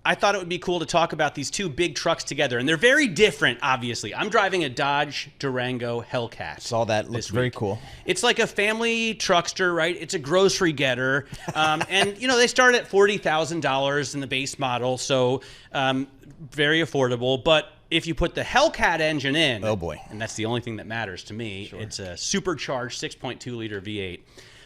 I thought it would be cool to talk about these two big trucks together. And they're very different, obviously. I'm driving a Dodge Durango Hellcat. Saw that. Looks very cool. It's like a family truckster, right? It's a grocery getter. And, they start at $40,000 in the base model, so very affordable. But if you put the Hellcat engine in, oh boy, and that's the only thing that matters to me, it's a supercharged 6.2-liter V8.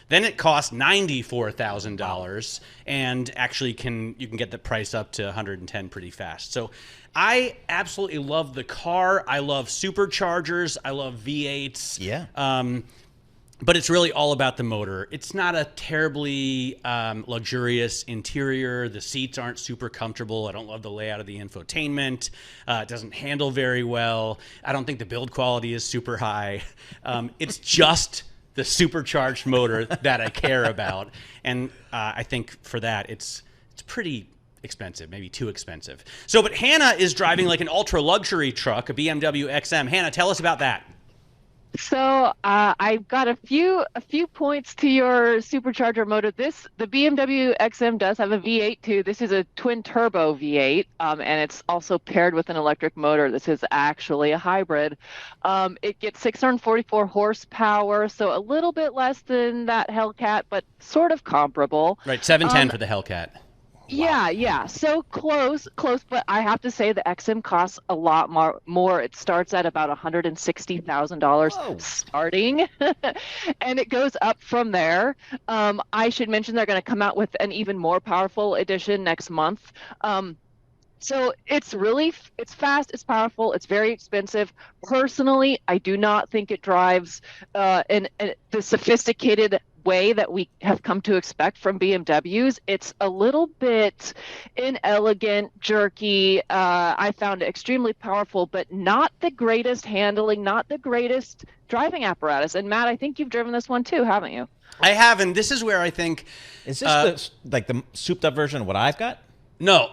Then it costs $94,000, and actually you can get the price up to $110 pretty fast. So I absolutely love the car. I love superchargers. I love V8s. Yeah. But it's really all about the motor. It's not a terribly luxurious interior. The seats aren't super comfortable. I don't love the layout of the infotainment. It doesn't handle very well. I don't think the build quality is super high. It's just the supercharged motor that I care about. And I think for that, it's pretty expensive, maybe too expensive. But Hannah is driving like an ultra luxury truck, a BMW XM. Hannah, tell us about that. So I've got a few points to your supercharger motor. The BMW XM does have a V8 too. This is a twin turbo V8, and it's also paired with an electric motor. This is actually a hybrid. It gets 644 horsepower, so a little bit less than that Hellcat, but sort of comparable. Right, 710 for the Hellcat. Yeah. So close, but I have to say the XM costs a lot more. It starts at about $160,000 starting, and it goes up from there. I should mention they're going to come out with an even more powerful edition next month. So it's fast, it's powerful, it's very expensive. Personally, I do not think it drives in the sophisticated way that we have come to expect from BMWs. It's a little bit inelegant, jerky. I found it extremely powerful, but not the greatest handling, not the greatest driving apparatus. And Matt, I think you've driven this one too, haven't you? I have, and this is where I think... Is this the souped up version of what I've got? No.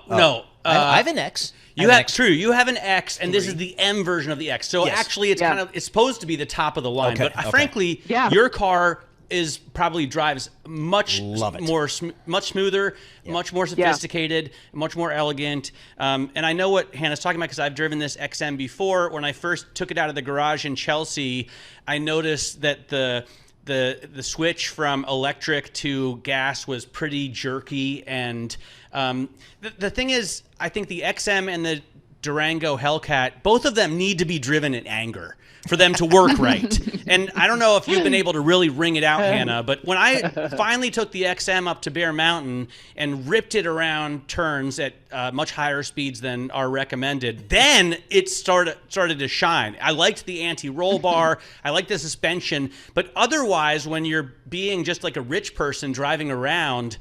I have an X. You have an X, and this is the M version of the X. So actually, it's supposed to be the top of the line. Okay, but frankly, your car drives much smoother, much more sophisticated, much more elegant. And I know what Hannah's talking about because I've driven this XM before. When I first took it out of the garage in Chelsea, I noticed that the switch from electric to gas was pretty jerky. And the thing is, I think the XM and the Durango Hellcat, both of them need to be driven in anger for them to work right. And I don't know if you've been able to really wring it out, Hannah, but when I finally took the XM up to Bear Mountain and ripped it around turns at much higher speeds than are recommended, then it started to shine. I liked the anti-roll bar. I liked the suspension. But otherwise, when you're being just like a rich person driving around,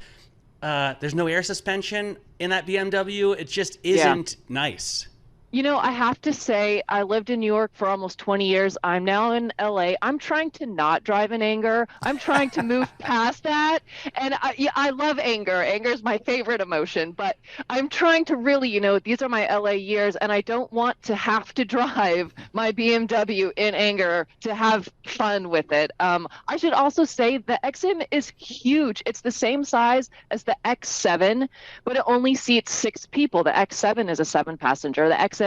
there's no air suspension in that BMW. It just isn't nice. I have to say, I lived in New York for almost 20 years. I'm now in LA. I'm trying to not drive in anger. I'm trying to move past that. And I love anger. Anger is my favorite emotion. But I'm trying to really, these are my LA years, and I don't want to have to drive my BMW in anger to have fun with it. I should also say the XM is huge. It's the same size as the X7, but it only seats 6 people. The X7 is a 7-passenger. The XM,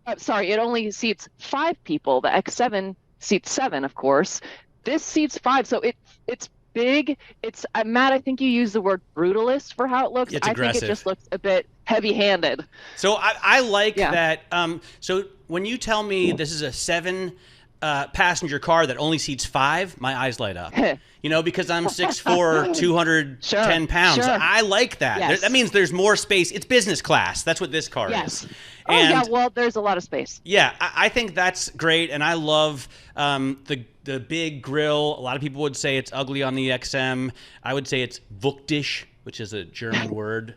it only seats 5 people. The X7 seats 7, of course. This seats 5, so it's big. It's Matt, I think you used the word brutalist for how it looks. It's aggressive. I think it just looks a bit heavy-handed. So I like that. So when you tell me this is a 7 passenger car that only seats 5, my eyes light up. Because I'm 6'4", 210 pounds. Sure. I like that. Yes. That means there's more space. It's business class. That's what this car is. Well, there's a lot of space. Yeah, I think that's great, and I love the big grille. A lot of people would say it's ugly on the XM. I would say it's wuchtig, which is a German word.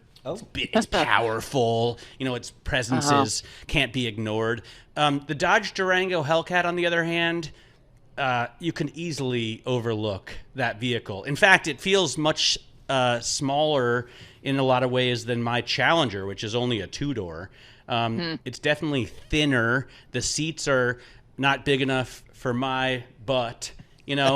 It's powerful. Its presence can't be ignored. The Dodge Durango Hellcat, on the other hand, you can easily overlook that vehicle. In fact, it feels much smaller in a lot of ways than my Challenger, which is only a 2-door. It's definitely thinner. The seats are not big enough for my butt,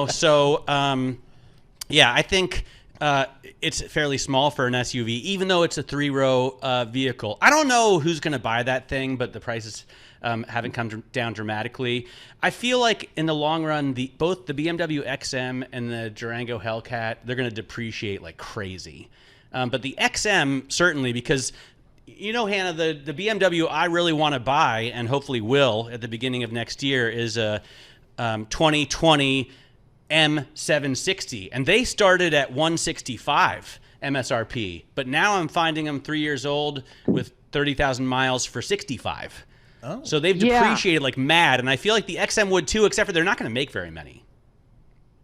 So, I think It's fairly small for an SUV, even though it's a 3-row vehicle. I don't know who's going to buy that thing, but the prices haven't come down dramatically. I feel like in the long run, both the BMW XM and the Durango Hellcat, they're going to depreciate like crazy. But the XM, certainly, because, Hannah, the BMW I really want to buy, and hopefully will at the beginning of next year, is a 2020 M760, and they started at 165 MSRP, but now I'm finding them 3 years old with 30,000 miles for 65. Oh. So they've depreciated like mad, and I feel like the XM would too, except for they're not going to make very many.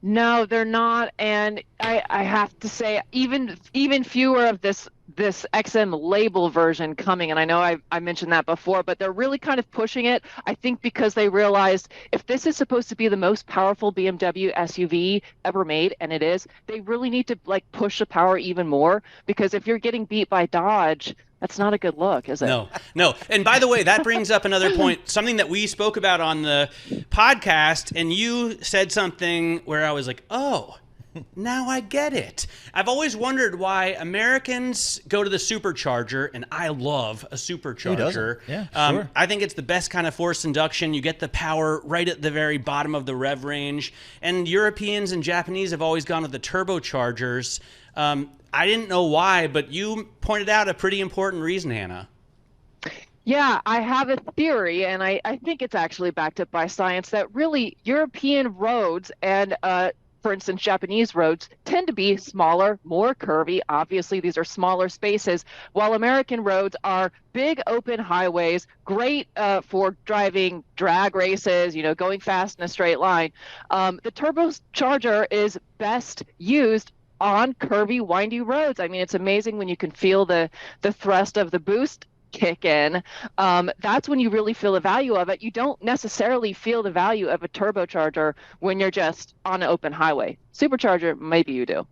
No, they're not, and I have to say, even fewer of this XM label version coming, and I know I mentioned that before, but they're really kind of pushing it, I think, because they realized if this is supposed to be the most powerful BMW SUV ever made, and it is, they really need to like push the power even more, because if you're getting beat by Dodge, that's not a good look, is it? No. And by the way, that brings up another point, something that we spoke about on the podcast, and you said something where I was like, oh, now I get it. I've always wondered why Americans go to the Supercharger, and I love a Supercharger. Who doesn't? Yeah, sure. I think it's the best kind of forced induction. You get the power right at the very bottom of the rev range. And Europeans and Japanese have always gone with the turbochargers. I didn't know why, but you pointed out a pretty important reason, Hannah. Yeah, I have a theory, and I think it's actually backed up by science, that really European roads and for instance, Japanese roads tend to be smaller, more curvy. Obviously, these are smaller spaces, while American roads are big open highways, great for driving drag races, going fast in a straight line. The turbocharger is best used on curvy, windy roads. I mean, it's amazing when you can feel the thrust of the boost kick in. That's when you really feel the value of it. You don't necessarily feel the value of a turbocharger when you're just on an open highway. Supercharger, maybe you do.